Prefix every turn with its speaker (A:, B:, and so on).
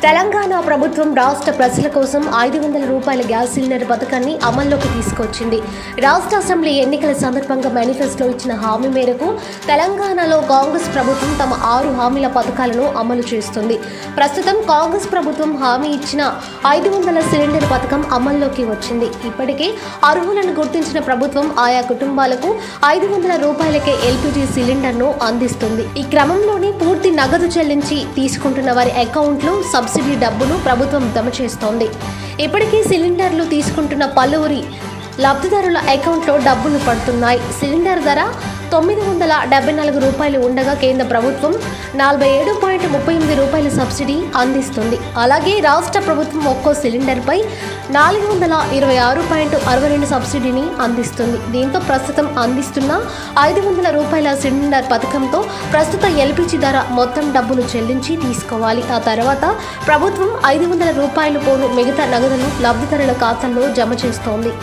A: తెలంగాణ ప్రభుత్వం రాష్ట్ర ప్రజల కోసం 500 రూపాయల గ్యాస్ సిలిండర్ పథకాన్ని అమల్లోకి తీసుకొచ్చింది. రాష్ట్ర అసెంబ్లీ ఎన్నికల సందర్భంగా మేనిఫెస్టోలో ఇచ్చిన హామీ మేరకు తెలంగాణలో కాంగ్రెస్ ప్రభుత్వం తమ 6 హామీల పథకాలను అమలు చేస్తుంది. ప్రస్తుతం కాంగ్రెస్ ప్రభుత్వం హామీ ఇచ్చిన 500 సిలిండర్ పథకం అమల్లోకి వచ్చింది. ఇప్పటికే అర్హులను గుర్తించిన ప్రభుత్వం ఆయా కుటుంబాలకు 500 రూపాయలకే ఎల్పీజీ సిలిండర్ను అందిస్తుంది. ఈ క్రమంలోనే పూర్తి నగదు చెల్లించి తీసుకుంటున్న వారి అకౌంట్లో సబ్సిడీ డబ్బును ప్రభుత్వం జమ చేస్తోంది. ఇప్పటికీ సిలిండర్లు తీసుకుంటున్న పలువురి లబ్ధిదారుల అకౌంట్లో డబ్బులు పడుతున్నాయి. సిలిండర్ ధర 974 రూపాయలు ఉండగా కేంద్ర ప్రభుత్వం 47.38 రూపాయల సబ్సిడీ అందిస్తుంది. అలాగే రాష్ట్ర ప్రభుత్వం ఒక్కో సిలిండర్పై 426.62 సబ్సిడీని అందిస్తుంది. దీంతో ప్రస్తుతం అందిస్తున్న 500 రూపాయల సిలిండర్ పథకంతో ప్రస్తుత ఎల్పీజీ ధర మొత్తం డబ్బులు చెల్లించి తీసుకోవాలి. ఆ తర్వాత ప్రభుత్వం 500 రూపాయలు పోను మిగతా నగదును లబ్ధిదారుల ఖాతాల్లో జమ చేస్తోంది.